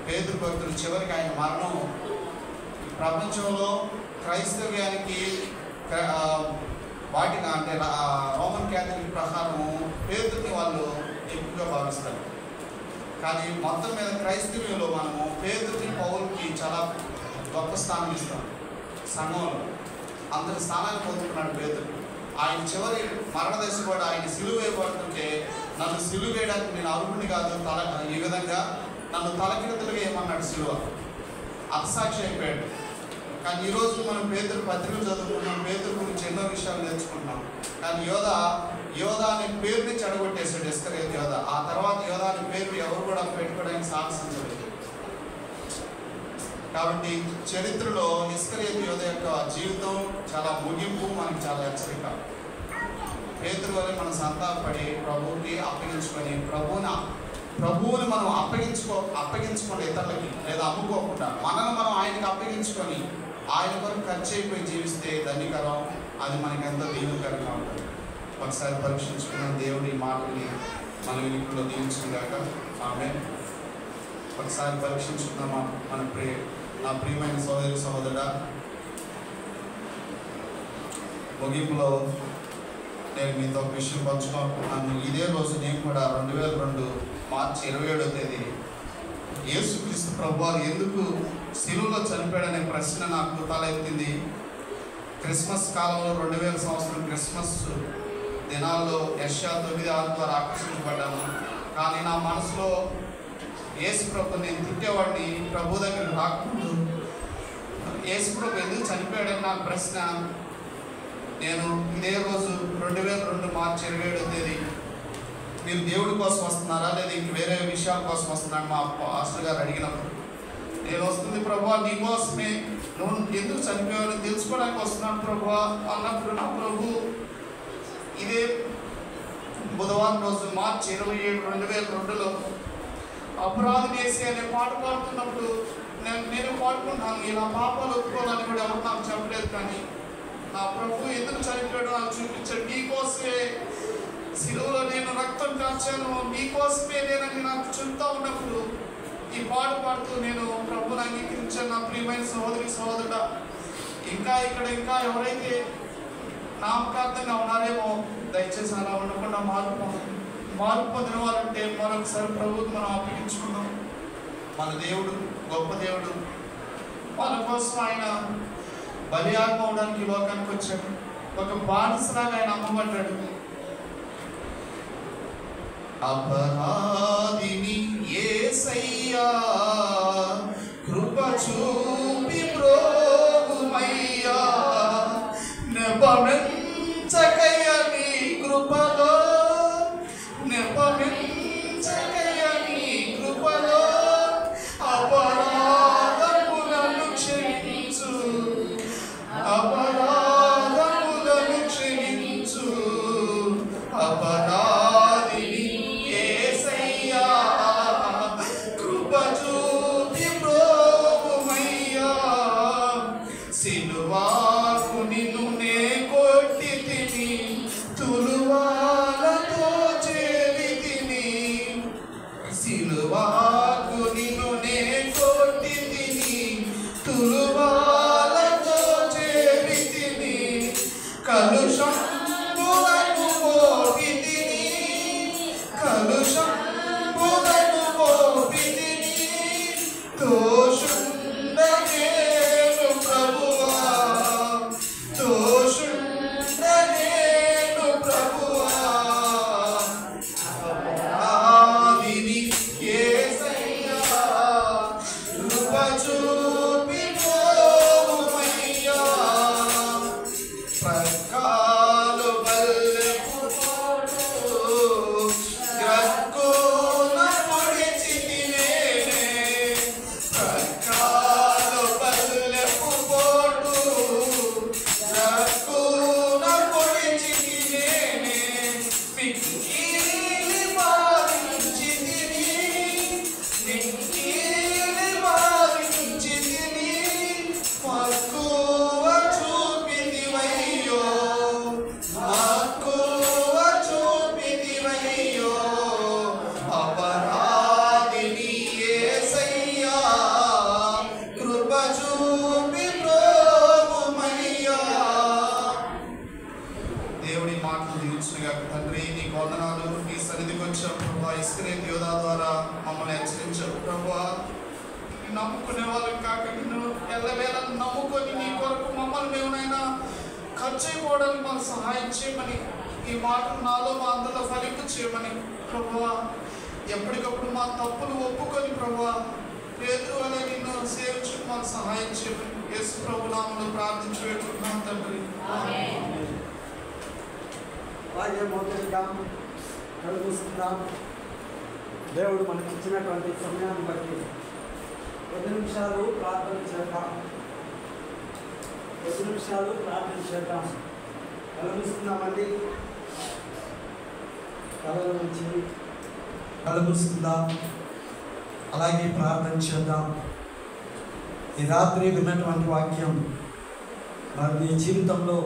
పేతురు భక్తులు చివరికి ఆయన మరణం ప్రపంచంలో క్రైస్తవ్యానికి వాటిని అంటే రోమన్ క్యాథలిక్ ప్రకారము పేతుర్ని వాళ్ళు ఎక్కువగా భావిస్తారు. కానీ మొత్తం మీద క్రైస్తవ్యంలో మనము పేతుర్ని పౌలుకి చాలా గొప్ప స్థానం ఇస్తాం. సంఘంలో అంతటి స్థానాన్ని పొందుకున్నాడు పేతురు. ఆయన చివరి మరణదశ కూడా ఆయన సిలువ వేయబడుతుంటే నన్ను సిలువ వేయడానికి నేను అర్హుడిని కాదు, ఈ విధంగా నన్ను తలకిందులుగా ఏమన్నాడు సిలువ. అతసాక్షి అయిపోయాడు. కానీ ఈరోజు మనం పేతురు పత్రికలు చదువుకుంటున్నాం, పేతురు గురించి ఎన్నో విషయాలు నేర్చుకుంటున్నాం. కానీ యోధా అనే పేరుని చెడగొట్టేశాడు ఇస్కరియోతు యోధా. ఆ తర్వాత యోధా అనే పేరు ఎవరు కూడా పెట్టుకోవడానికి సాహసం చేయలేదు. కాబట్టి చరిత్రలో ఇస్కరియోతు యోధా యొక్క జీవితం చాలా ముగింపు మనకి చాలా హెచ్చరిక. పేతురు వల్ల మనం సంతాపడి ప్రభువుకి అప్పగించుకొని ప్రభువుని మనం అప్పగించుకోండి ఇతరులకి, లేదా అమ్ముకోకుండా మనల్ని మనం ఆయనకి అప్పగించుకొని ఆయన కొరకు ఖర్చు అయిపోయి జీవిస్తే ధన్యకరం. అది మనకి ఎంతో దీవెనకరంగా ఉంటుంది. ఒకసారి పరీక్షించుకున్న దేవుడి మాటని మన వినికిలో దీవించుకున్నాక ఆమె ఒకసారి పరీక్షించుకున్నామా నా ప్రియమైన సోదరి సహోదరుడా, ముగింపులో నేను మీతో ఒక విషయం పంచుకుంటున్నాను. ఇదే రోజు నేను కూడా 2002 మార్చి 27వ తేదీ యేసుక్రీస్తు ప్రభువారు ఎందుకు శిలువలో చనిపోయాడనే ప్రశ్న నాకు తలెత్తింది. క్రిస్మస్ కాలంలో 2000 సంవత్సరం క్రిస్మస్ దినాల్లో యెషయా 9:6 ద్వారా ఆకర్షించబడ్డాను. కానీ నా మనసులో యేసు ప్రభు నేను తిట్టేవాడిని. ప్రభు దగ్గర రాకముందు యేసు ప్రభు ఎందుకు చనిపోయాడని నా ప్రశ్న. నేను ఇదే రోజు 2002 మార్చి 27వ తేదీ మీరు దేవుడి కోసం వస్తున్నారా లేదా ఇంక వేరే విషయాల కోసం వస్తున్నాను మా పాస్టర్ గారు అడిగినప్పుడు, నేను వస్తుంది ప్రభువా నీకోసమే, నువ్వు ఎందుకు చనిపోయావని తెలుసుకోవడానికి వస్తున్నాను ప్రభువా అన్నప్పుడు నా ప్రభు ఇదే బుధవారం రోజు మార్చి 27, 2002లో అపరాధం చేసి అనే పాట పాడుతున్నప్పుడు నేను పాడుకుంటాను. ఇలా పాపాలు ఒప్పుకోవాలని కూడా ఎవరు నాకు చెప్పలేదు. కానీ నా ప్రభు ఎందుకు చనిపోయాడో నాకు చూపించాడు. నీకోసమే శిలువలో నేను రక్తం కాచాను, నీకోసమే నేనని నాకు చెప్తా ఉన్నప్పుడు ఈ పాట పాడుతూ నేను ప్రభుని అంగీకరించాను. నా ప్రియమైన సహోదరి సహోదరుడా, ఇంకా ఎవరైతే నామకార్థంగా ఉన్నారేమో దయచేసి అలా ఉండకుండా మార్పు పొందిన వాళ్ళంటే మరొకసారి ప్రభువుకి మనం అప్పగించుకుందాం. మన దేవుడు గొప్ప దేవుడు. వాళ్ళ కోసం ఆయన బలియాగం అవడానికి లోకానికి వచ్చాడు. ఒక బానిసలాగా ఆయన అమ్మబడ్డాడు. అపరాధిని యేసయ్యా కృప చూపి ప్రోగుమయ్యా, నెపమెంచకయ్య నీ కృపలో, నెపమెంచకయ్య నీ కృపలో అపరాధములను క్షమించు, అపరాధములను క్షమించు. అపరాధిని యేసయ్యా కృప చూపి ప్రోగుమయ్యా, సిలువాకు నిన్ను నే కొట్టి తిని తులువాలతో చేరి తిని, సిలువాకు నిన్ను నే కొట్టి తిని తులువాలతో చేరి తిని, కలుషంబులను మోపి తిని, కలుషంబులను మోపి తిని, దోషుండ నేను ప్రభువా ఖర్చు అయిపోవడానికి మాకు సహాయం చేయమని, ఈ మాటలు నాలో మా అందరిలో ఫలింపు చేయమని ప్రభువా, ఎప్పటికప్పుడు మా తప్పులు ఒప్పుకొని ప్రభువా పేతురు వలె నిన్ను సేవించు మాకు సహాయం చేయమని యేసు ప్రభు నామములో ప్రార్థించి వేడుకుంటున్నాం తండ్రి. అలాగే మొదటిగా కలుగుస్తున్నాం. దేవుడు మనకి ఇచ్చినటువంటి సమయాన్ని బట్టి 10 నిమిషాలు ప్రార్థన చేద్దాం. 10 నిమిషాలు ప్రార్థన చేద్దాం. కలుగుస్తున్నామండి. కళల నుంచి కలుగుస్తుందా? అలాగే ప్రార్థన చేద్దాం. ఈ రాత్రి విన్నటువంటి వాక్యం మరి నీ జీవితంలో,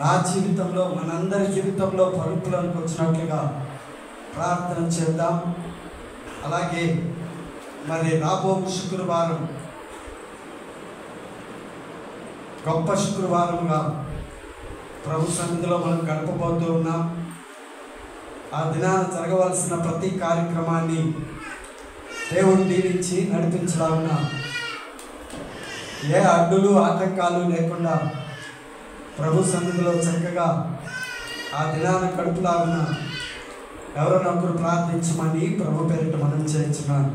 నా జీవితంలో, మనందరి జీవితంలో పరుపులకు వచ్చినట్లుగా ప్రార్థన చేద్దాం. అలాగే మరి రాబో శుక్రవారం గొప్ప శుక్రవారంగా ప్రభు సన్నిధిలో మనం గడపబోతూ ఉన్నాం. ఆ దినాన జరగవలసిన ప్రతి కార్యక్రమాన్ని దేవుడు దీవించి నడిపించలాగున ఏ అడ్డులు ఆటంకాలు లేకుండా ప్రభు సన్నిధిలో చక్కగా ఆ దినాన గడుపులాగున ఎవరినొకరు ప్రార్థించమని ప్రభు పేరిట మనం చేయించున్నాను.